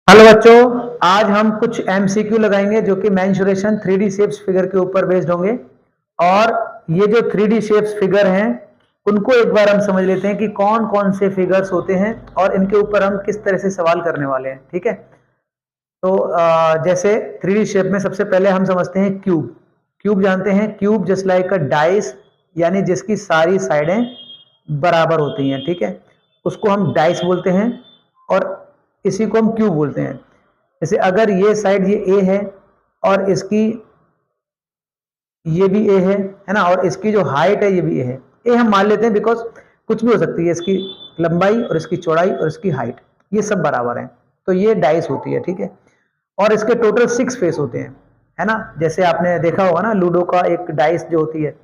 Hello बच्चों, आज हम कुछ एमसीक्यू लगाएंगे जो कि मेंसुरेशन 3D शेप्स फिगर के ऊपर बेस्ड होंगे। और ये जो 3D शेप्स फिगर हैं उनको एक बार हम समझ लेते हैं कि कौन कौन से फिगर्स होते हैं और इनके ऊपर हम किस तरह से सवाल करने वाले हैं। ठीक है, तो जैसे 3D शेप में सबसे पहले हम समझते हैं क्यूब। क्यूब जानते हैं, क्यूब जस्ट लाइक अ डाइस, यानी जिसकी सारी साइडें बराबर होती हैं। ठीक है, उसको हम डाइस बोलते हैं और इसी को हम क्यूब बोलते हैं। जैसे अगर ये साइड ये ए है और इसकी ये भी ए है ना, और इसकी जो हाइट है ये भी ए है। ए हम मान लेते हैं बिकॉज कुछ भी हो सकती है, इसकी लंबाई और इसकी चौड़ाई और इसकी हाइट ये सब बराबर हैं, तो ये डाइस होती है। ठीक है, और इसके टोटल 6 फेस होते हैं, है ना। जैसे आपने देखा होगा ना, लूडो का एक डाइस जो होती है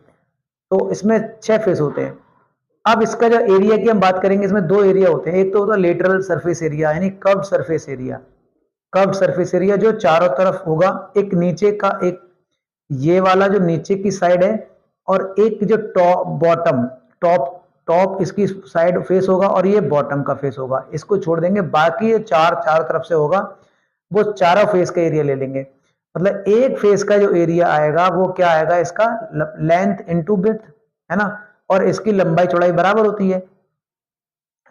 तो इसमें 6 फेस होते हैं। अब इसका जो एरिया की हम बात करेंगे, इसमें दो एरिया होते हैं। एक तो होता है लेटरल सरफेस एरिया यानी curve surface area. Curve surface area जो चारों तरफ होगा, एक नीचे का, एक ये वाला जो नीचे की साइड है और एक जो टॉप बॉटम टॉप टॉप इसकी साइड फेस होगा और ये बॉटम का फेस होगा। इसको छोड़ देंगे, बाकी ये चारों तरफ से होगा, वो चारों फेस का एरिया ले लेंगे। मतलब एक फेस का जो एरिया आएगा वो क्या आएगा, इसका लेंथ इनटू विड्थ, है ना। और इसकी लंबाई चौड़ाई बराबर होती है।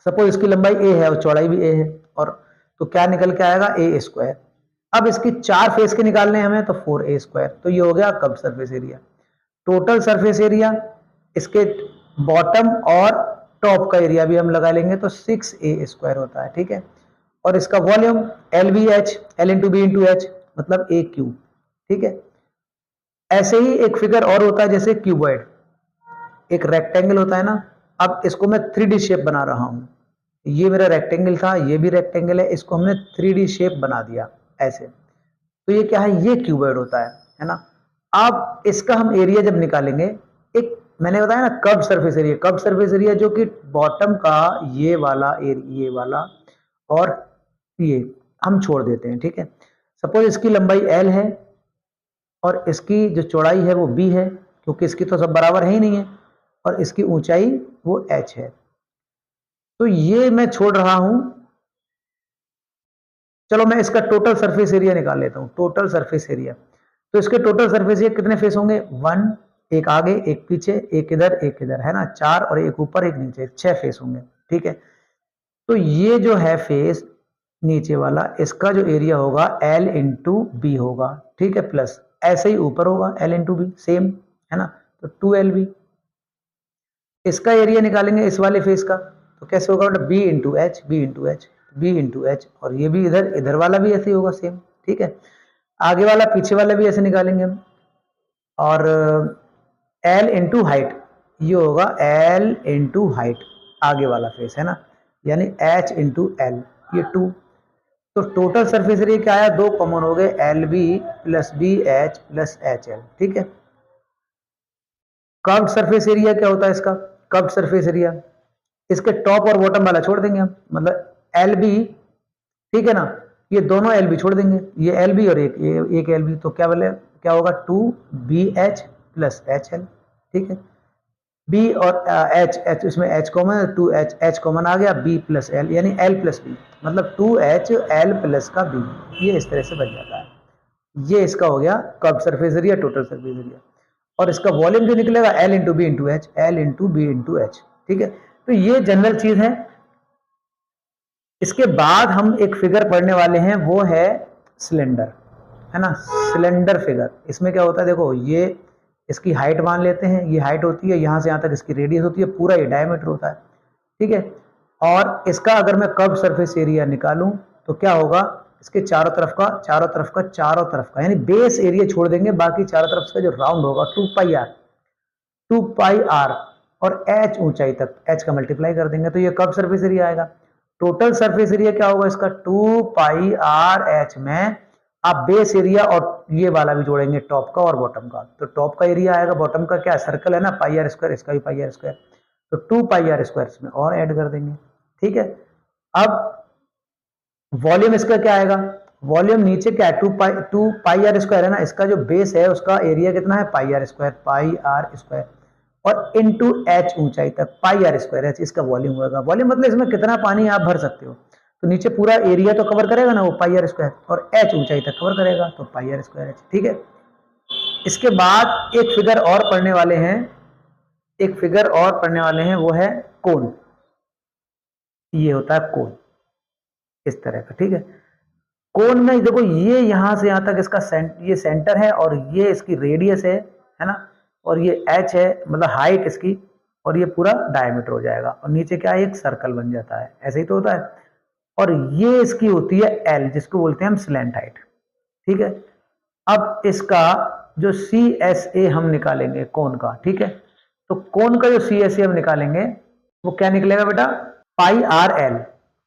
सपोज इसकी लंबाई ए है और चौड़ाई भी ए है, और तो क्या निकल के आएगा, ए स्क्वायर। अब इसकी 4 फेस के निकालने हैं हमें, तो 4a स्क्वायर। तो ये हो गया curve surface area. Total surface area, इसके बॉटम और टॉप का एरिया भी हम लगा लेंगे तो 6a स्क्वायर होता है। ठीक है, और इसका volume L B H, L into B into H, मतलब ए क्यूब। ठीक है, ऐसे ही एक फिगर और होता है जैसे क्यूबॉइड। एक रेक्टेंगल होता है ना, अब इसको मैं 3D शेप बना रहा हूं। ये मेरा रेक्टेंगल था, ये भी रेक्टेंगल है, इसको हमने 3D शेप बना दिया ऐसे। तो ये क्या है, ये क्यूबॉइड होता है ना। अब इसका हम एरिया जब निकालेंगे, एक मैंने बताया ना curve surface area, curve surface area जो कि बॉटम का ये वाला ये वाला और ये हम छोड़ देते हैं। ठीक है, सपोज इसकी लंबाई एल है और इसकी जो चौड़ाई है वो बी है, क्योंकि इसकी तो सब बराबर है ही नहीं है, और इसकी ऊंचाई वो एच है। तो ये मैं छोड़ रहा हूं। चलो मैं इसका टोटल सरफेस एरिया निकाल लेता हूं, टोटल सरफेस एरिया। तो इसके टोटल सरफेस एरिया कितने फेस होंगे, 1, एक आगे एक पीछे एक इधर, है ना, 4, और एक ऊपर एक नीचे, 6 फेस होंगे। ठीक है, तो ये जो है फेस नीचे वाला, इसका जो एरिया होगा एल इंटू बी होगा। ठीक है, प्लस ऐसे ही ऊपर होगा एल इंटू बी, सेम, है ना। तो 2LB। इसका एरिया निकालेंगे इस वाले फेस का, तो कैसे होगा, मतलब B into H, B into H, B into H, और ये भी इधर इधर वाला भी ऐसे ही होगा सेम। ठीक है, आगे वाला पीछे वाला भी ऐसे निकालेंगे हम। और एल इंटू हाइट, ये होगा एल इंटू हाइट, आगे वाला फेस, है ना, यानी एच इंटू एल, ये 2। तो टोटल सरफेस एरिया क्या आया, दो कॉमन हो गए, L B plus B H plus H L. ठीक है, कर्व्ड सरफेस एरिया क्या होता है इसका, कर्व्ड सरफेस एरिया, इसके टॉप और बॉटम वाला छोड़ देंगे हम, मतलब एल बी, ठीक है ना, ये दोनों एल बी छोड़ देंगे, ये एल बी और एक एल बी, तो क्या बोले, क्या होगा, 2BH प्लस एच एल। ठीक है, बी और एच एच इसमें H common, 2H, H common आ गया, बी प्लस एल यानी एल प्लस बी, मतलब 2H एल प्लस का बी, ये इस तरह से बन जाता है। ये इसका हो गया curve surface area, total surface area. और इसका वॉल्यूम जो निकलेगा L into B into H, L into B into H. ठीक है, तो ये जनरल चीज है। इसके बाद हम एक फिगर पढ़ने वाले हैं, वो है सिलेंडर, है ना, सिलेंडर फिगर। इसमें क्या होता है, देखो ये इसकी हाइट मान लेते हैं, ये हाइट होती है, यहां से यहां तक इसकी रेडियस होती है, पूरा ये डायमीटर होता है। ठीक है, और इसका अगर मैं कर्व सरफेस एरिया निकालूं तो क्या होगा, इसके चारों तरफ का यानी बेस एरिया छोड़ देंगे, बाकी चारों तरफ का जो राउंड होगा 2πr, 2πr, और एच ऊंचाई तक एच का मल्टीप्लाई कर देंगे तो ये कर्व सरफेस एरिया आएगा। टोटल सरफेस एरिया क्या होगा इसका, 2πrh में आप बेस एरिया और ये वाला भी जोड़ेंगे, टॉप का और बॉटम का, तो टॉप का एरिया आएगा, बॉटम का क्या सर्कल है ना, πr स्क्वायर, इसका भी πr स्क्वायर, तो 2πr स्क्वायर इसमें और ऐड कर देंगे। ठीक है, अब वॉल्यूम इसका क्या आएगा, वॉल्यूम नीचे क्या है, 2πr स्क्वायर है ना, इसका जो बेस है उसका एरिया कितना है, πr स्क्वायर, और इनटू एच ऊंचाई तक, πr स्क्वायर एच इसका वॉल्यूम होगा। वॉल्यूम मतलब इसमें कितना पानी आप भर सकते हो, तो नीचे पूरा एरिया तो कवर करेगा ना वो पाई आर स्क्वायर, और एच ऊंचाई तक कवर करेगा तो पाई आर स्क्वायर एच। ठीक है, इसके बाद एक फिगर और पढ़ने वाले हैं, एक फिगर और पढ़ने वाले हैं, वो है कोन। ये होता है कोन इस तरह का। ठीक है, कोन में देखो ये यहां से यहां तक इसका ये सेंटर है और ये इसकी रेडियस है ना, और ये एच है मतलब हाइट इसकी, और ये पूरा डायमीटर हो जाएगा, और नीचे क्या है एक सर्कल बन जाता है, ऐसे ही तो होता है। और ये इसकी होती है एल, जिसको बोलते हैं हम स्लैंट हाइट। ठीक है, अब इसका जो सी एस ए हम निकालेंगे कोन का। ठीक है, तो कोन का जो सी एस ए हम निकालेंगे वो क्या निकलेगा बेटा, पाई आर एल,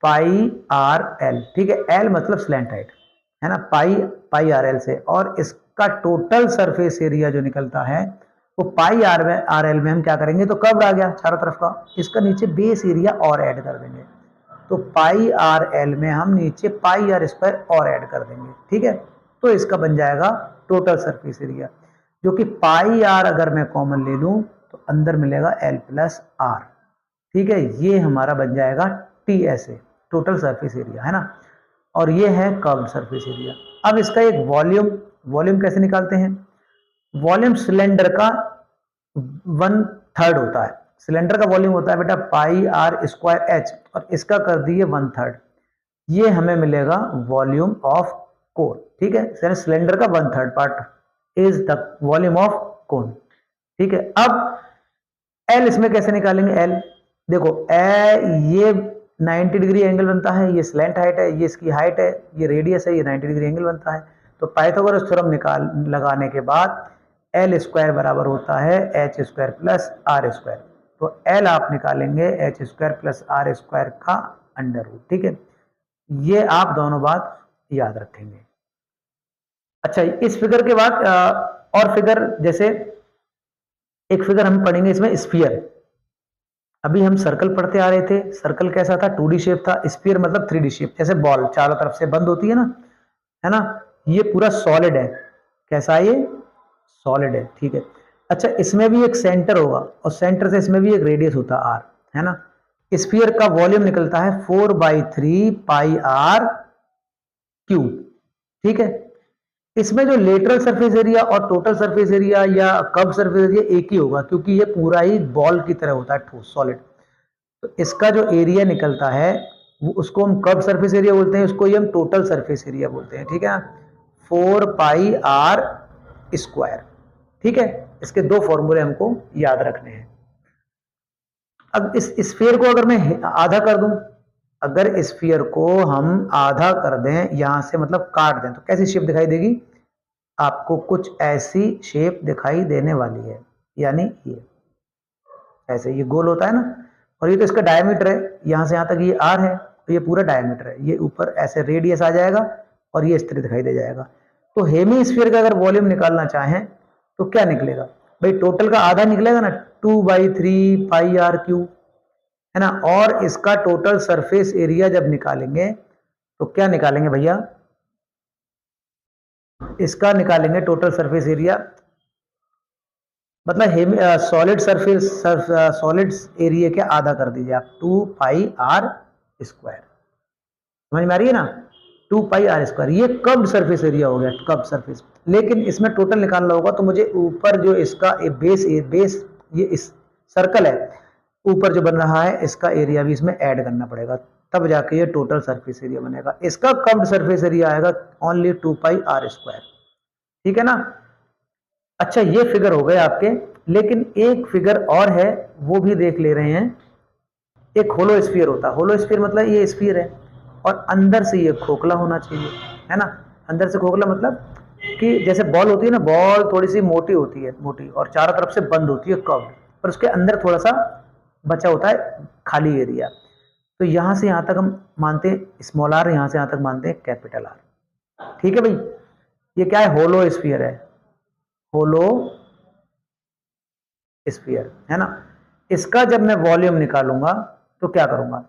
पाई आर एल। ठीक है, एल मतलब स्लैंट हाइट है ना, पाई आर एल से, और इसका टोटल सरफेस एरिया जो निकलता है वो पाई आर एल में हम क्या करेंगे, तो कर्व आ गया चारों तरफ का, इसका नीचे बेस एरिया और ऐड कर देंगे, तो पाई आर एल में हम नीचे पाई आर स्क्वायर और ऐड कर देंगे। ठीक है, तो इसका बन जाएगा टोटल सरफेस एरिया, जो कि पाई आर अगर मैं कॉमन ले लूं तो अंदर मिलेगा एल प्लस आर। ठीक है, ये हमारा बन जाएगा T S A, total surface area है ना, और ये है कर्व्ड सरफेस एरिया। अब इसका एक वॉल्यूम कैसे निकालते हैं, वॉल्यूम सिलेंडर का 1/3 होता है, सिलेंडर का वॉल्यूम होता है बेटा पाई आर स्क्वायर एच, और इसका कर दिए 1/3, ये हमें मिलेगा वॉल्यूम ऑफ कोन। ठीक है, सिलेंडर का 1/3 part is the volume of cone. ठीक है, अब एल इसमें कैसे निकालेंगे, एल देखो ये 90 डिग्री एंगल बनता है, ये स्लैंट हाइट है, ये इसकी हाइट है, ये रेडियस है, ये 90 डिग्री एंगल बनता है। तो पाइथागोरस थ्योरम लगाने के बाद एल स्क्वायर बराबर होता है H square plus R square, तो एल आप निकालेंगे H square plus R square का अंडर रूट। ठीक है, ये आप दोनों बात याद रखेंगे। अच्छा, इस फिगर के बाद और फिगर, जैसे एक फिगर हम पढ़ेंगे इसमें स्फीयर। अभी हम सर्कल पढ़ते आ रहे थे, सर्कल कैसा था, 2D शेप था, स्फीयर मतलब 3D शेप, जैसे बॉल चारों तरफ से बंद होती है ना, ये पूरा सॉलिड है, कैसा है ये, सॉलिड है। ठीक है, अच्छा इसमें भी एक सेंटर होगा, और सेंटर से इसमें भी एक रेडियस होता है आर, है ना। स्फीयर का वॉल्यूम निकलता है 4/3 पाई आर क्यूब। ठीक है, इसमें जो लेटरल सरफेस एरिया और टोटल सरफेस एरिया या कर्व सरफेस एरिया एक ही होगा, क्योंकि ये पूरा ही बॉल की तरह होता है, ठोस सॉलिड। तो इसका जो एरिया निकलता है वो उसको हम कर्व सरफेस एरिया बोलते हैं, उसको ही हम टोटल सरफेस एरिया बोलते हैं। ठीक है, 4 पाई आर स्क्वायर। ठीक है, इसके दो फॉर्मूले हमको याद रखने हैं। अब इस स्फीयर को अगर मैं आधा कर दूं, अगर स्फीयर को हम आधा कर दें यहां से, मतलब काट दें, तो कैसी शेप दिखाई देगी, आपको कुछ ऐसी शेप दिखाई देने वाली है, यानी ये ऐसे, ये गोल होता है ना, और ये तो इसका डायमीटर है, यहां से यहां तक ये आर है, तो ये पूरा डायमीटर है, ये ऊपर ऐसे रेडियस आ जाएगा और ये इस तरह दिखाई दे जाएगा। तो हेमीस्फीयर का अगर वॉल्यूम निकालना चाहें तो क्या निकलेगा भाई, टोटल का आधा निकलेगा ना, 2/3 पाई आर क्यूब, है ना, और इसका टोटल सरफेस एरिया जब निकालेंगे तो क्या निकालेंगे भैया, इसका निकालेंगे टोटल सरफेस एरिया, मतलब सॉलिड सरफेस सॉलिड एरिया के आधा कर दीजिए आप, 2 पाई आर स्क्वायर, समझ में आ रही है ना, 2 पाई आर स्क्वायर, ये कर्व्ड सरफेस एरिया हो गया, कर्व्ड सरफेस। लेकिन इसमें टोटल निकालना होगा तो मुझे ऊपर जो इसका बेस ये इस सर्कल है, ऊपर जो बन रहा है इसका एरिया भी इसमें ऐड करना पड़ेगा, तब जाके ये टोटल सरफेस एरिया बनेगा। इसका कर्व्ड सरफेस एरिया आएगा ओनली 2 पाई आर स्क्वायर। ठीक है ना। अच्छा, ये फिगर हो गए आपके, लेकिन एक फिगर और है वो भी देख ले रहे हैं। एक होलो स्फीयर होता है, होलो स्फीयर मतलब ये स्फीयर है और अंदर से ये खोखला होना चाहिए, है ना, अंदर से खोखला मतलब कि जैसे बॉल होती है ना, बॉल थोड़ी सी मोटी होती है, मोटी, और चारों तरफ से बंद होती है कर्व, पर उसके अंदर थोड़ा सा बचा होता है खाली एरिया। तो यहां से यहां तक हम मानते हैं स्मॉल आर, यहां से यहां तक मानते हैं कैपिटल आर। ठीक है भाई, ये क्या है, होलो स्फीयर है, होलो स्फीयर, है ना। इसका जब मैं वॉल्यूम निकालूंगा तो क्या करूंगा,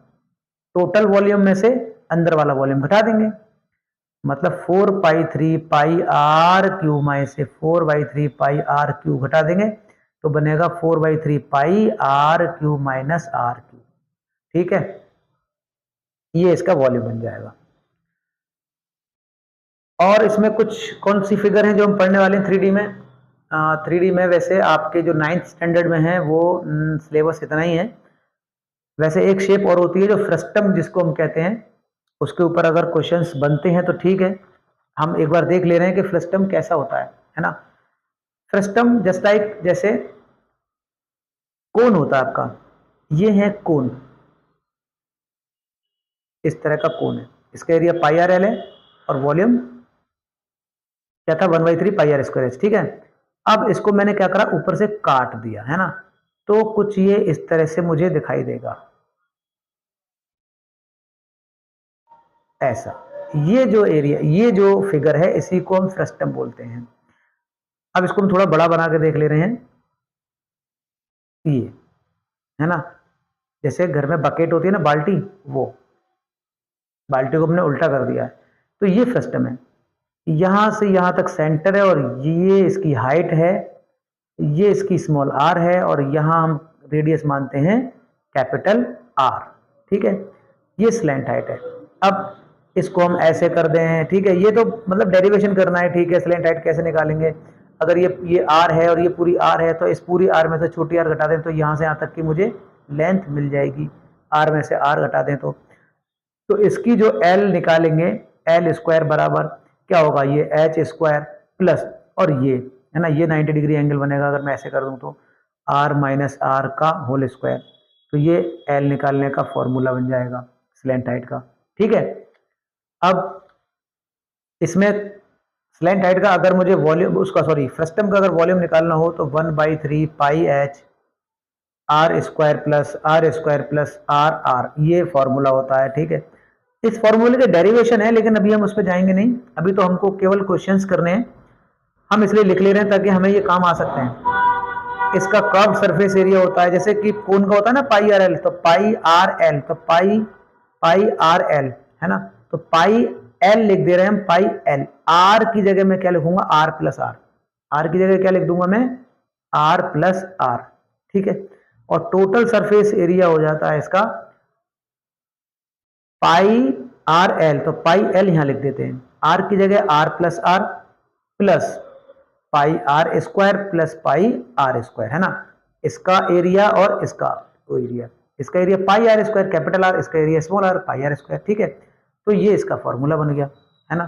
टोटल वॉल्यूम में से अंदर वाला वॉल्यूम घटा देंगे, मतलब 4/3 पाई आर क्यू में से 4/3 पाई आर क्यू घटा देंगे तो बनेगा 4/3 pi R cube minus R cube. ठीक है, ये इसका वॉल्यूम बन जाएगा। और इसमें कुछ कौन सी फिगर है जो हम पढ़ने वाले हैं 3D में? 3D में वैसे आपके जो 9th स्टैंडर्ड में है वो सिलेबस इतना ही है। वैसे एक शेप और होती है जो फ्रस्टम जिसको हम कहते हैं, उसके ऊपर अगर क्वेश्चंस बनते हैं तो ठीक है, हम एक बार देख ले रहे हैं कि फ्रस्टम कैसा होता है ना। फ्रस्टम जस्ट लाइक जैसे कोन होता है आपका, ये है कोन, इस तरह का कोन है, इसका एरिया पाई आर एल है और वॉल्यूम क्या था 1/3 पाई आर स्क्वायर एच, ठीक है। अब इसको मैंने क्या करा, ऊपर से काट दिया है ना, तो कुछ ये इस तरह से मुझे दिखाई देगा ऐसा। ये जो एरिया, ये जो फिगर है इसी को हम फ्रस्टम बोलते हैं। अब इसको हम थोड़ा बड़ा बना के देख ले रहे हैं, ये है ना, जैसे घर में बकेट होती है ना, बाल्टी, वो बाल्टी को हमने उल्टा कर दिया है, तो ये फ्रस्टम है। यहां से यहां तक सेंटर है और ये इसकी हाइट है, ये इसकी स्मॉल आर है और यहां हम रेडियस मानते हैं कैपिटल आर, ठीक है। ये स्लैंट हाइट है। अब इसको हम ऐसे कर दें, ठीक है, ये तो मतलब डेरिवेशन करना है, ठीक है। स्लैंट हाइट कैसे निकालेंगे, अगर ये आर है और ये पूरी आर है, तो इस पूरी आर में से छोटी आर घटा दें तो यहां से यहां तक की मुझे लेंथ मिल जाएगी, आर में से आर घटा दें तो इसकी जो एल निकालेंगे, एल स्क्वायर बराबर क्या होगा, ये एच स्क्वायर प्लस, और ये है ना, ये 90 डिग्री एंगल बनेगा अगर मैं ऐसे कर दूं तो आर माइनस आर का होल स्क्वायर, तो ये एल निकालने का फॉर्मूला बन जाएगा स्लैंट हाइट का, ठीक है। अब इसमें स्लैंट हाइट का अगर मुझे वॉल्यूम, उसका सॉरी फ्रस्टम का अगर वॉल्यूम निकालना हो तो 1/3 pi H R square plus R R, ये फॉर्मूला होता है, ठीक है। इस फॉर्मूले के डेरिवेशन है लेकिन अभी हम उस पर जाएंगे नहीं, अभी तो हमको केवल क्वेश्चंस करने हैं, हम इसलिए लिख ले रहे हैं ताकि हमें ये काम आ सकते हैं। इसका कर्व सरफेस एरिया होता है, जैसे कि कोन का होता है ना पाई आर एल, तो पाई आर एल, तो पाई पाई आर एल है ना, तो पाई एल लिख दे रहे हैं हम, पाई एल। आर की जगह मैं क्या लिखूंगा, आर प्लस आर, आर की जगह क्या लिख दूंगा मैं, आर प्लस आर, ठीक है। और टोटल सरफेस एरिया हो जाता है इसका पाई आर एल, तो पाई एल यहां लिख देते हैं, आर की जगह R plus pi R square plus pi R square, है ना। इसका एरिया और इसका एरिया, इसका area pi R square capital R, इसका area small R pi R square, ठीक है। तो ये इसका फॉर्मूला बन गया, है ना।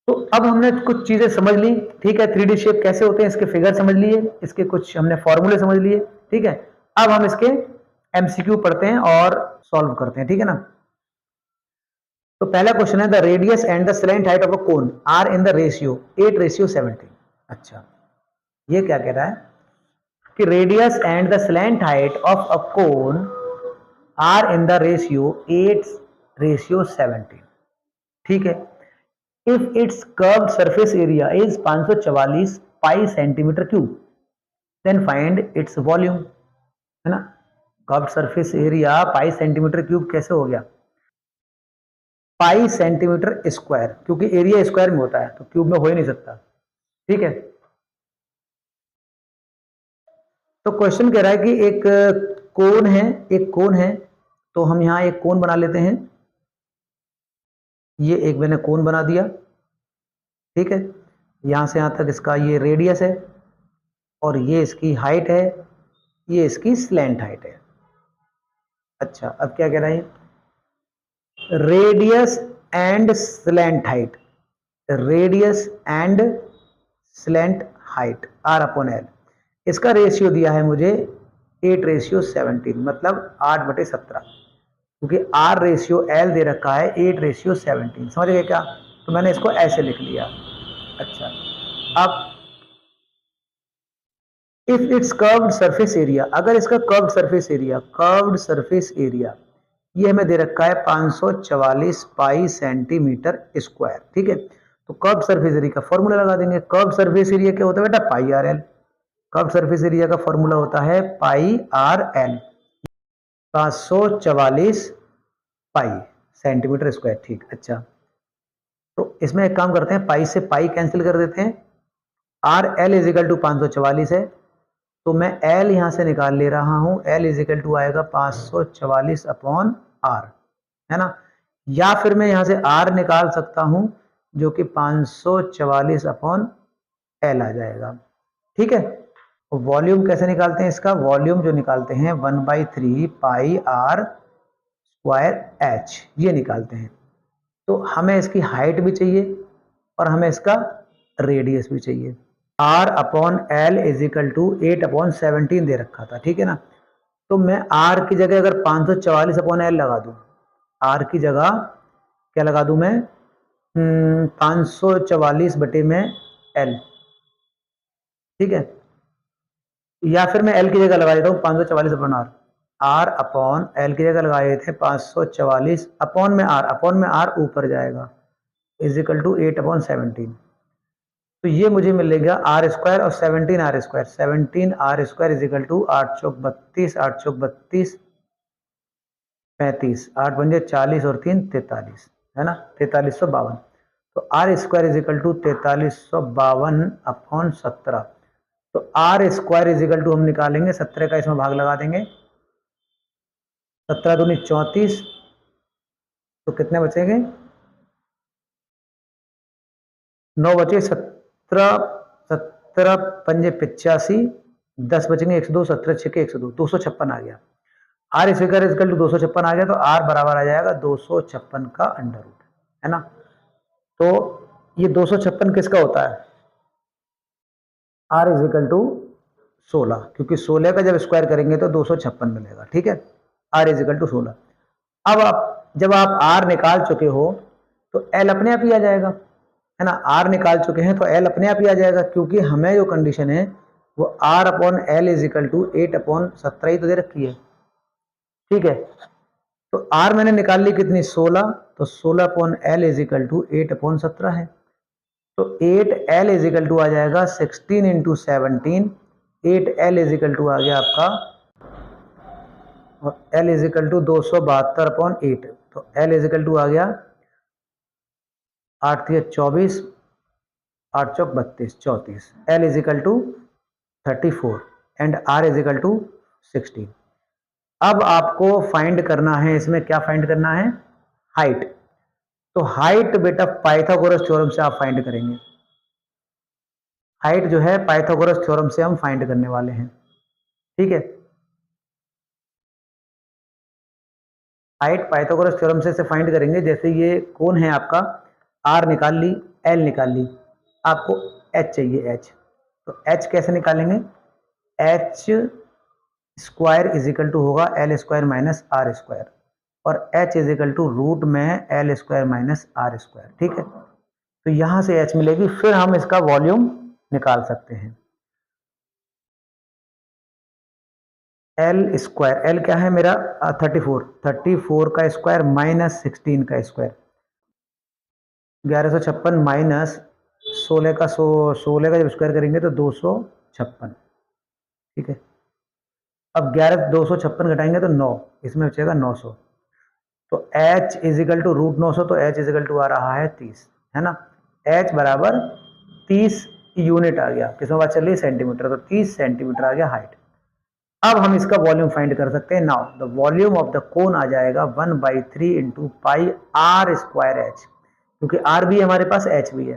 तो अब हमने कुछ चीजें समझ ली, ठीक है, 3D शेप कैसे होते हैं इसके फिगर समझ लिए, इसके कुछ हमने फॉर्मूले समझ लिए, ठीक है। अब हम इसके एमसीक्यू पढ़ते हैं और सॉल्व करते हैं, ठीक है ना। तो पहला क्वेश्चन है the radius and the slant height of a cone are in the ratio 8:17। अच्छा, ये क्या कह रहा है कि radius and the slant height of a cone are in the ratio 8:17, ठीक है। If its curved surface area is 544 pi centimetre cube then find its volume, है ना। Curved surface area pi centimetre cube कैसे हो गया, pi centimetre square, क्योंकि area square में होता है तो क्यूब में हो ही नहीं सकता, ठीक है। तो क्वेश्चन कह रहा है कि एक कोन है, एक कोन है, तो हम यहां एक कोन बना लेते हैं, ये एक मैंने कोन बना दिया, ठीक है। यहां से यहां तक इसका ये रेडियस है और ये इसकी हाइट है, ये इसकी स्लैंट हाइट है। अच्छा, अब क्या कह रहा है, radius and slant height, radius and slant height R upon L, इसका रेशियो दिया है मुझे 8:17, मतलब 8/17, क्योंकि आर रेशियो एल दे रखा है 8:17, समझ गए क्या। तो मैंने इसको ऐसे लिख लिया। अच्छा, अब if its curved surface area, अगर इसका कर्व्ड सरफेस एरिया ये हमें दे रखा है 544 पाई सेंटीमीटर स्क्वायर, ठीक है। तो कर्व्ड सरफेस एरिया का फॉर्मूला लगा देंगे। कर्व्ड सरफेस एरिया क्या होता है बेटा, pi R L, curved surface area का फॉर्मूला होता है pi R L, 544 pi centimetre square, ठीक। अच्छा, तो इसमें एक काम करते हैं, पाई से पाई कैंसिल कर देते हैं, R L is equal to 544 है, तो मैं एल यहां से निकाल ले रहा हूं, एल इज इक्वल टू आएगा 544 अपॉन आर, है ना। या फिर मैं यहाँ से R निकाल सकता हूँ जो कि 544 अपॉन L आ जाएगा, ठीक है। वॉल्यूम कैसे निकालते हैं इसका, वॉल्यूम जो निकालते हैं 1/3 पाई R स्क्वायर H, ये निकालते हैं। तो हमें इसकी हाइट भी चाहिए और हमें इसका रेडियस भी चाहिए। R upon L is equal to 8/17 दे रखा था, ठीक है ना। तो मैं R की जगह अगर 544 अपॉन L लगा दूं, R की जगह क्या लगा दूं मैं, 544 बटे में L, ठीक है। या फिर मैं L की जगह लगा देता हूँ 544 upon R, R upon L की जगह लगाए थे 544 अपॉन में R ऊपर जाएगा इज इक्वल टू 8/17। तो ये मुझे मिलेगा R स्क्वायर और 17R square, 17R square is equal to 8 चौक 32, 8 चौक 32 35, 8 पंजे 40 और 3 43, है ना, 4352। तो R square is equal to 4352 upon 17। तो R square is equal to हम निकालेंगे 17 का इसमें भाग लगा देंगे, 17 दूनी 34, तो कितने बचेंगे, 9 बचे, 17 17 पंजे 85, 10 बचेंगे 102, 17 छके 102, 256 आ गया। R स्क्वायर इक्वल टू 256 आ गया, तो R बराबर आ जाएगा 256 का अंडर रूट, है ना। तो ये 256 किसका होता है, R इज इक्वल टू 16, क्योंकि 16 का जब स्क्वायर करेंगे तो 256 मिलेगा, ठीक है। R is equal to 16। अब आप जब आप R निकाल चुके हो तो L अपने आप ही आ जाएगा, है ना। R निकाल चुके हैं तो L अपने आप ही आ जाएगा, क्योंकि हमें जो कंडीशन है वो R upon L is equal to 8/17 ही तो दे रखी है, ठीक है। तो R मैंने निकाल ली कितनी, 16, तो 16/L इज इक्वल टू 8/17 है। तो 8L इज इक्वल टू आ जाएगा 16 into 17, 8L is equal to आ गया आपका, और L इज इक्वल टू 272/8, तो L इज इक्वल टू आ गया 8 3 24, 8 चौक 32 34, L is equal to 34 and R is equal to 16। अब आपको फाइंड करना है, इसमें क्या फाइंड करना है, हाइट। तो हाइट बेटा पाइथागोरस थ्योरम से आप फाइंड करेंगे, हाइट जो है पाइथागोरस थ्योरम से हम फाइंड करने वाले हैं, ठीक है। हाइट पाइथागोरस थ्योरम से फाइंड करेंगे। जैसे ये कौन है आपका, R निकाल ली, L निकाल ली, आपको H चाहिए, H। तो H कैसे निकालेंगे, H square is equal to होगा L square minus R square, और H is equal to root में L square minus R square, ठीक है। तो यहां से H मिलेगी, फिर हम इसका वॉल्यूम निकाल सकते हैं। L स्क्वायर, L क्या है मेरा 34 का स्क्वायर माइनस 16 का स्क्वायर, 1156 माइनस 16 का 16 का जब स्क्वायर करेंगे तो 256, ठीक है। अब 11 256 घटाएंगे तो 9, इसमें बचेगा 900। तो H is equal to root 900, तो H इज इक्वल टू आ रहा है 30, है ना। H बराबर 30 यूनिट आ गया, किसमें बात चल रही है, सेंटीमीटर, तो 30 सेंटीमीटर आ गया हाइट। अब हम इसका वॉल्यूम फाइंड कर सकते हैं। Now the volume of the cone आ जाएगा 1/3 into pi R square H, क्योंकि R भी हमारे पास H भी है।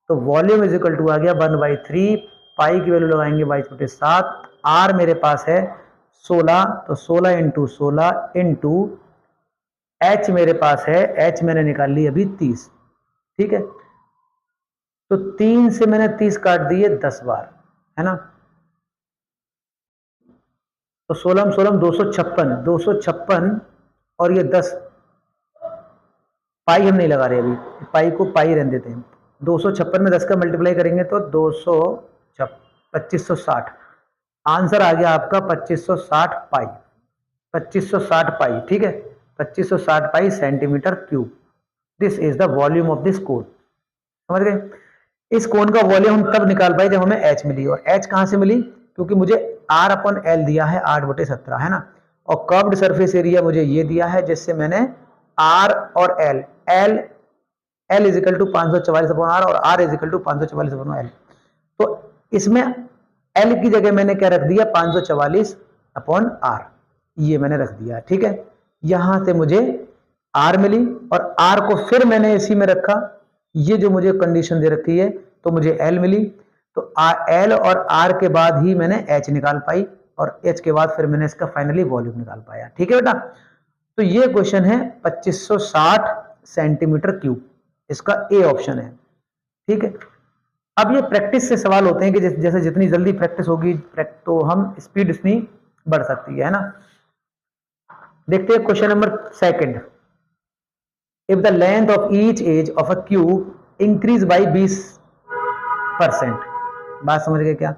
तो वॉल्यूम इज इक्वल टू आ गया 1/3, पाई की वैल्यू लगाएंगे 22/7, R मेरे पास है 16, तो 16 इंटू 16 इंटू H मेरे पास है, H मैंने निकाल ली अभी 30, ठीक है। तो 3 से मैंने 30 काट दिए 10 बार, है ना। तो 16 16 256 और ये 10, पाई हम नहीं लगा रहे अभी, पाई को पाई रहने देते हैं। 256 में 10 का मल्टीप्लाई करेंगे तो 2560, आंसर आ गया आपका 2560 पाई, 2560 पाई, ठीक है, 2560 pi centimetre cube. This is the volume of this cone, समझ गए। इस कोन का वॉल्यूम हम तब निकाल पाए जब हमें H मिली, और H कहां से मिली, क्योंकि मुझे R/L दिया है 8/17, है ना, और कर्व्ड सरफेस एरिया मुझे ये दिया है, जिससे मैंने R और L is equal to 544/R और R is equal to 544/L। तो इसमें L की जगह मैंने क्या रख दिया, 544/R, ये मैंने रख दिया, ठीक है। यहां से मुझे आर मिली और आर को फिर मैंने इसी में रखा, ये जो मुझे कंडीशन दे रखी है, तो मुझे एल मिली। तो एल और आर के बाद ही मैंने एच निकाल पाई और एच के बाद फिर मैंने इसका फाइनली वॉल्यूम निकाल पाया। ठीक है बेटा, तो ये क्वेश्चन है 2560 सेंटीमीटर क्यूब, इसका ए ऑप्शन है। ठीक है, अब ये प्रैक्टिस से सवाल होते हैं कि जैसे जितनी जल्दी प्रैक्टिस होगी तो हम स्पीड इतनी बढ़ सकती है ना। देखते हैं question number second. If the length of each edge of a cube increase by 20%, बात समझ गए क्या?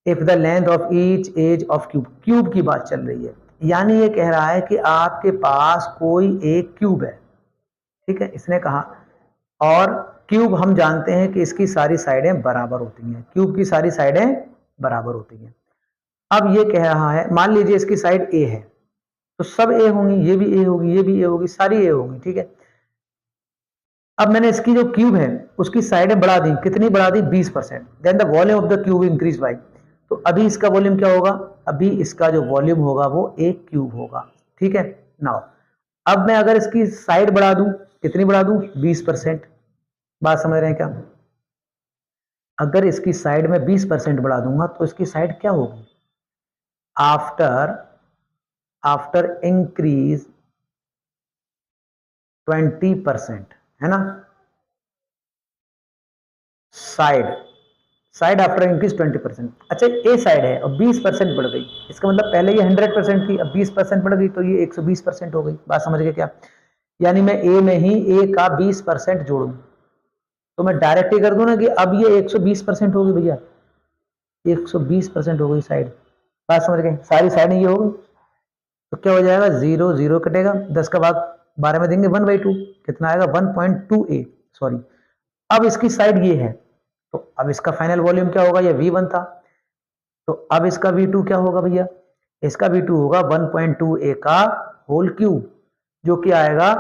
If the length of each edge of cube, cube की बात चल रही है, यानी ये कह रहा है कि आपके पास कोई एक क्यूब है। ठीक है, इसने कहा, और क्यूब हम जानते हैं कि इसकी सारी साइडें बराबर होती हैं, क्यूब की सारी साइडें बराबर होती हैं। अब ये कह रहा है, मान लीजिए इसकी साइड ए है, तो सब ए होंगी, ये भी ए होगी, ये भी ए होगी, सारी ए होंगी। ठीक है, अब मैंने इसकी जो क्यूब है उसकी साइडें बढ़ा दी, कितनी बढ़ा दी? 20%। Then the volume of the cube increase by, तो अभी इसका वॉल्यूम क्या होगा? अभी इसका जो वॉल्यूम होगा वो एक क्यूब होगा। ठीक है, नाउ अब मैं अगर इसकी साइड बढ़ा दूं, कितनी बढ़ा दूं? 20%। बात समझ रहे हैं क्या? अगर इसकी साइड में 20% बढ़ा दूंगा तो इसकी साइड क्या होगी? आफ्टर इंक्रीज 20%, है ना, साइड आफ्टर इंक्रीज 20%। अच्छा, ए साइड है और 20% बढ़ गई, इसका मतलब पहले ये 100% थी, अब 20% बढ़ गई तो ये 120% हो गई। बात समझ गए क्या? यानी मैं ए में ही ए का 20% जोड़ू, तो मैं डायरेक्ट ही कर दूं ना कि अब ये 120% होगी भैया, 120% हो गई साइड। बात समझ गए? सारी साइड ये हो गई, तो क्या हो जाएगा? 0 0 कटेगा, 10 का भाग 12 में देंगे 1/2, कितना आएगा? 1.2a, sorry. अब इसकी साइड ये है, तो अब इसका फाइनल वॉल्यूम क्या होगा? ये V1 था, तो अब इसका V2 क्या होगा भैया? इसका V2 होगा 1.2a का होल क्यूब, जो कि आएगा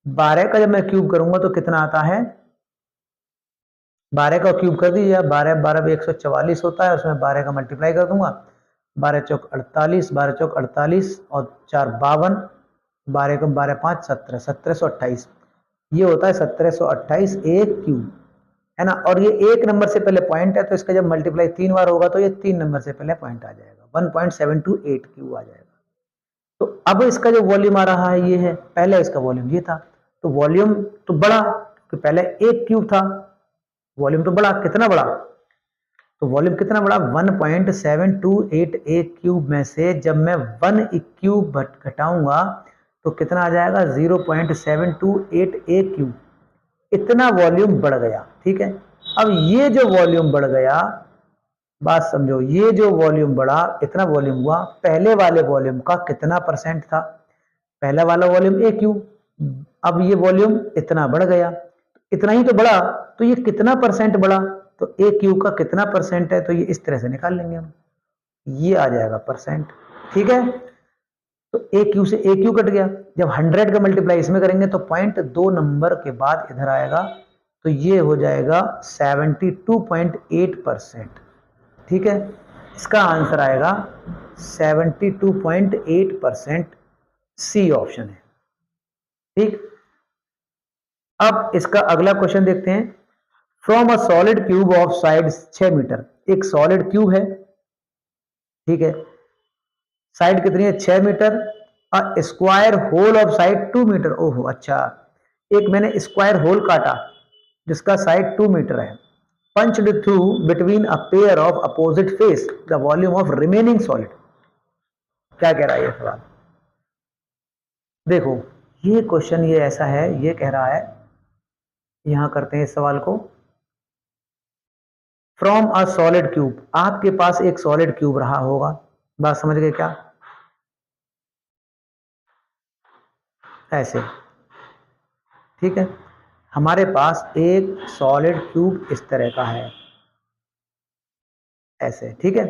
12 का, जब मैं क्यूब करूंगा तो कितना आता है? 12 का क्यूब कर दीजिए, 12 12 भी 144 होता है, उसमें 12 का मल्टीप्लाई कर दूंगा, 12 चौक 48, 12 चौक 48 और 4 52, 12 को 12 5 17, 1728, ये होता है 1728 एक क्यूब, है ना। और ये एक नंबर से पहले पॉइंट है, तो इसका जब मल्टीप्लाई 3 बार होगा तो ये 3 नंबर से पहले पॉइंट आ जाएगा, 1.728 क्यूब आ जाएगा। तो अब इसका जो वॉल्यूम आ रहा है ये है, पहले इसका वॉल्यूम ये था, तो वॉल्यूम तो बढ़ा, तो पहले एक क्यूब था, वॉल्यूम तो बढ़ा, कितना बढ़ा? तो वॉल्यूम कितना बढ़ा? 1.728 एक क्यूब में से जब मैं 1 क्यूब घटाऊंगा तो कितना आ जाएगा? 0.728 एक क्यूब, इतना वॉल्यूम बढ़ गया। ठीक है, अब ये जो वॉल्यूम बढ़ गया, बात समझो, ये जो वॉल्यूम बढ़ा, इतना वॉल्यूम हुआ, पहले वाले वॉल्यूम का कितना परसेंट था? पहला वाला वॉल्यूम ए क्यूब, अब ये वॉल्यूम इतना बढ़ गया, इतना ही तो बढ़ा, तो ये कितना परसेंट बढ़ा? तो ए क्यूब का कितना परसेंट है? तो ये इस तरह से निकाल लेंगे हम, ये आ जाएगा परसेंट। ठीक है, तो ए क्यू से ए क्यू कट गया, जब 100 का मल्टीप्लाई इसमें करेंगे तो 0.2 नंबर के बाद इधर आएगा, तो ये हो जाएगा 72.8%। ठीक है, इसका आंसर आएगा 72.8%, सी ऑप्शन है। ठीक, अब इसका अगला क्वेश्चन देखते हैं। From a solid cube of side 6 metre, एक सॉलिड क्यूब है, ठीक है, साइड कितनी है? 6 metre, square hole of side 2 metre. ओहो, अच्छा, एक मैंने स्क्वायर होल काटा जिसका साइड 2 मीटर है, punched through between a pair of opposite face the volume of remaining solid। क्या कह रहा है ये सवाल? देखो, ये क्वेश्चन ये ऐसा है, ये कह रहा है, यहां करते हैं इस सवाल को। फ्रॉम अ सॉलिड क्यूब, आपके पास एक सॉलिड क्यूब रहा होगा, बात समझ गए क्या? ऐसे, ठीक है, हमारे पास एक सॉलिड क्यूब इस तरह का है, ऐसे, ठीक है।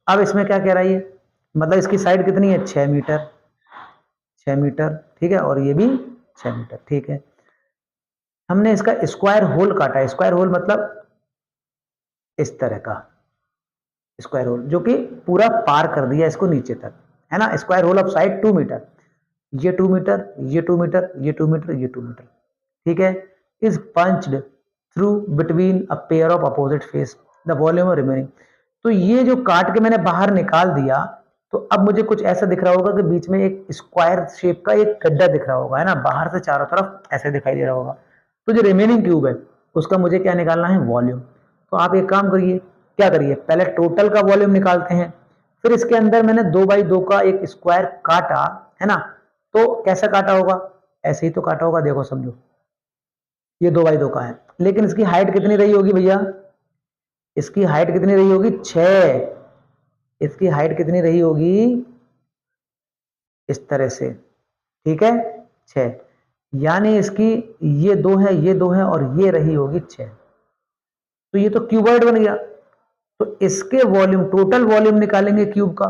अब इसमें क्या कह रहा है ये? मतलब इसकी साइड कितनी है? 6 मीटर, 6 मीटर, ठीक है, और ये भी 6 मीटर, ठीक है। हमने इसका स्क्वायर होल काटा, स्क्वायर होल मतलब इस तरह का स्क्वायर होल, जो कि पूरा पार कर दिया इसको नीचे तक, है ना। Square hole of side 2 metre, ये 2 मीटर, ये 2 मीटर, ये 2 मीटर, ये 2 मीटर, ठीक है, is punched through between a pair of opposite face the volume remaining. तो ये जो काट के मैंने बाहर निकाल दिया, तो अब मुझे कुछ ऐसा दिख रहा होगा कि बीच में एक स्क्वायर शेप का एक गड्ढा दिख रहा होगा, है ना, बाहर से चारों तरफ ऐसे दिखाई दे रहा होगा। तो जो रिमेनिंग क्यूब है उसका मुझे क्या निकालना है, वॉल्यूम। तो आप एक काम करिए, क्या करिए, पहले टोटल का वॉल्यूम निकालते हैं, फिर इसके अंदर मैंने 2x2 का एक स्क्वायर काटा, है ना, तो कैसा काटा होगा, ऐसे ही तो काटा होगा, देखो समझो, ये 2x2 का है, लेकिन इसकी हाइट कितनी रही होगी भैया, इसकी हाइट कितनी रही होगी, 6। इसकी हाइट कितनी रही होगी, इस तरह से, ठीक है, 6, यानी इसकी ये 2 है, ये 2 है, और ये रही होगी 6। तो ये तो क्यूबॉइड बन गया। तो इसके वॉल्यूम, टोटल वॉल्यूम निकालेंगे क्यूब का,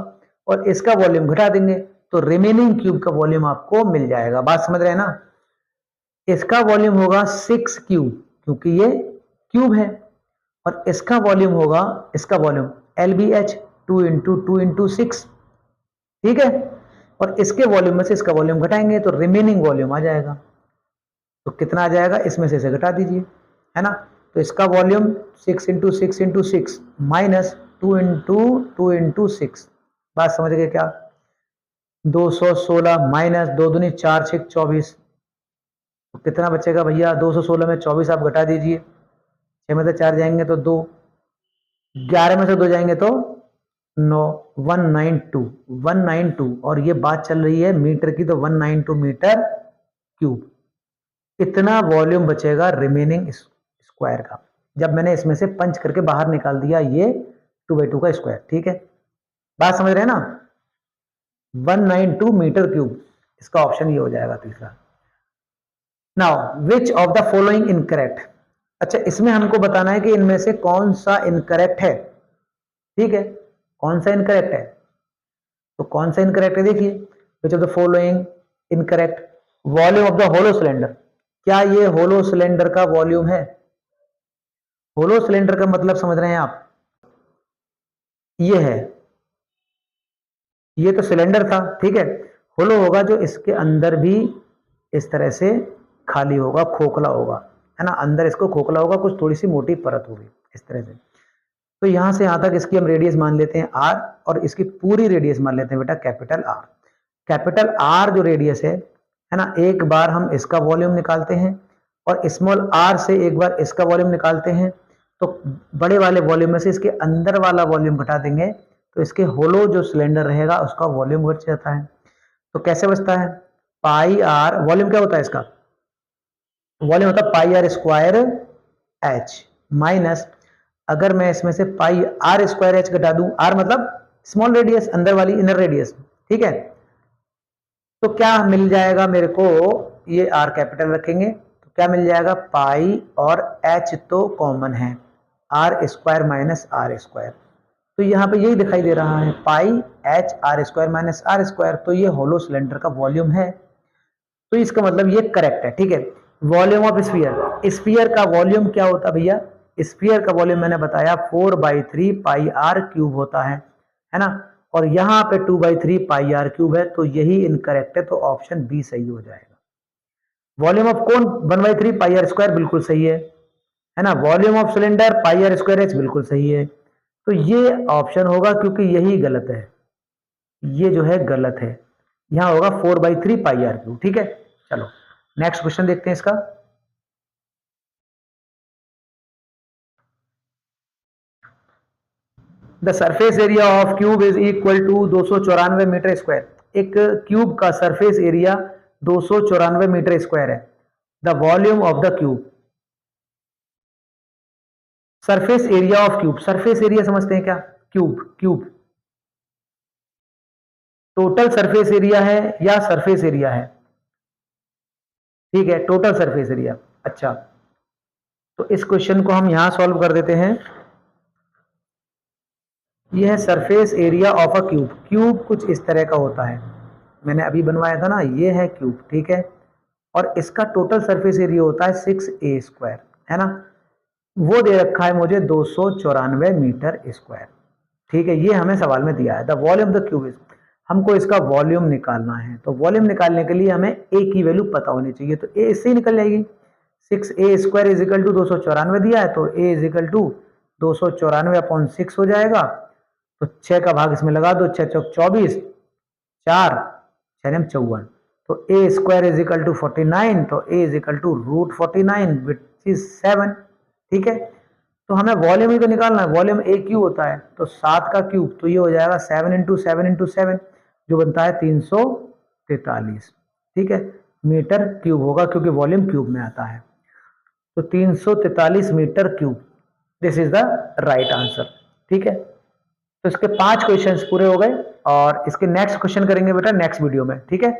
और इसका वॉल्यूम घटा देंगे, तो रिमेनिंग क्यूब का वॉल्यूम आपको मिल जाएगा। बात समझ रहे हैं ना। इसका वॉल्यूम होगा 6 क्यूब, क्योंकि ये क्यूब है, और इसका वॉल्यूम होगा, इसका वॉल्यूम LBH 2 इंटू 2 इंटू 6, ठीक है, और इसके वॉल्यूम में से इसका वॉल्यूम घटाएंगे तो रिमेनिंग वॉल्यूम आ जाएगा। तो कितना आ जाएगा, इसमें से इसे घटा दीजिए, है ना। तो इसका volume 6 into 6 into 6 minus 2 into 2 into 6, बात समझ गए क्या, 216 माइनस 2 दूनी 4 6 24, तो कितना बचेगा भैया, 216 में 24 आप घटा दीजिए, 6 में से 4 जाएंगे तो 2, 11 में से 2 जाएंगे तो 9, 192, और ये बात चल रही है मीटर की, तो 192 मीटर क्यूब, इतना वॉल्यूम बचेगा रिमेनिंग स्क्वायर का, जब मैंने इसमें से पंच करके बाहर निकाल दिया ये 2x2 का स्क्वायर, ठीक है, बात समझ रहे हैं ना। 192 मीटर क्यूब, इसका ऑप्शन ये हो जाएगा तीसरा। Now which of the following incorrect, अच्छा इसमें हमको बताना है कि इनमें से कौन सा इनकरेक्ट है, ठीक है, कौन सा इनकरेक्ट है, तो कौन सा इनकरेक्ट है, देखिए, which of the following incorrect, volume of the hollow cylinder, क्या ये होलो सिलेंडर का वॉल्यूम है, होलो सिलेंडर का मतलब समझ रहे हैं आप, ये है, ये तो सिलेंडर था, ठीक है, होलो होगा जो इसके अंदर भी इस तरह से खाली होगा, खोखला होगा, है ना, अंदर इसको खोखला होगा, कुछ थोड़ी सी मोटी परत होगी इस तरह से। तो यहां से यहां तक इसकी हम रेडियस मान लेते हैं R, और इसकी पूरी रेडियस मान लेते हैं बेटा कैपिटल R। कैपिटल R जो रेडियस है ना, एक बार हम इसका वॉल्यूम निकालते हैं, और स्मॉल r से एक बार इसका वॉल्यूम निकालते हैं, तो बड़े वाले वॉल्यूम में से इसके अंदर वाला वॉल्यूम घटा देंगे, तो इसके होलो जो सिलेंडर रहेगा उसका वॉल्यूम घट जाता है। तो कैसे बचता है, पाई r, वॉल्यूम क्या होता है इसका, वॉल्यूम होता है पाई r स्क्वायर h, माइनस, अगर मैं इसमें से पाई r स्क्वायर h घटा दूं, r मतलब स्मॉल रेडियस, अंदर वाली इनर रेडियस, ठीक है, तो क्या मिल जाएगा मेरे को, ये r कैपिटल रखेंगे तो क्या मिल जाएगा, पाई और h तो कॉमन है, r square minus r square, तो यहाँ पे यही दिखाई दे रहा है, पाई h r square minus r square, तो ये होलो सिलेंडर का वॉल्यूम है, तो इसका मतलब ये करेक्ट है, ठीक है। वॉल्यूम ऑफ स्फीयर, स्फीयर का वॉल्यूम क्या होता है भैया, स्फीयर का वॉल्यूम मैंने बताया 4/3 पाई r क्यूब होता है ना, और यहाँ पे 2/3 पाई r क्यूब है, तो यही इनकरेक्ट है, तो ऑप्शन बी सही हो जाएगा। Volume of cone 1/3 pi r square बिल्कुल सही है ना, volume of cylinder pi r square h बिल्कुल सही है, तो ये ऑप्शन होगा, क्योंकि यही गलत है, ये जो है गलत है, यहां होगा 4/3 पाई r क्यूब, ठीक है। चलो नेक्स्ट क्वेश्चन देखते हैं इसका। The surface area of cube is equal to 294 metre square. एक क्यूब का सरफेस एरिया 294 मीटर स्क्वायर है। The volume of the cube, surface area of cube, surface area समझते हैं क्या, cube, cube total surface area है या surface area है, ठीक है, टोटल सरफेस एरिया। अच्छा, तो इस क्वेश्चन को हम यहां सॉल्व कर देते हैं। यह है surface area of a cube, cube कुछ इस तरह का होता है, मैंने अभी बनवाया था ना, ये है क्यूब, ठीक है, और इसका टोटल सरफेस एरिया होता है 6a स्क्वायर, है ना, वो दे रखा है मुझे 294 मीटर स्क्वायर, ठीक है, ये हमें सवाल में दिया है। The volume of the cube is, हमको इसका वॉल्यूम निकालना है। तो वॉल्यूम निकालने के लिए हमें ए की वैल्यू पता होनी चाहिए, तो ए इससे ही निकल जाएगी। 6a² इज इक्वल टू 294 दिया है, तो a इज इक्वल टू 294/6 हो जाएगा। तो 6 का भाग इसमें लगा दो, 6 चौक 24, 4 6 54, तो a² इज इक्वल टू 49, तो a is equal to √49 which is 7। ठीक है, तो हमें वॉल्यूम ही तो निकालना है, वॉल्यूम a क्यूब होता है, तो 7 का क्यूब, तो ये हो जाएगा 7 × 7 × 7 जो बनता है 343। ठीक है, मीटर क्यूब होगा क्योंकि वॉल्यूम क्यूब में आता है, तो 343 metre cube, this is the right answer. ठीक है, तो इसके 5 क्वेश्चंस पूरे हो गए और इसके नेक्स्ट क्वेश्चन करेंगे बेटा नेक्स्ट वीडियो में। ठीक है।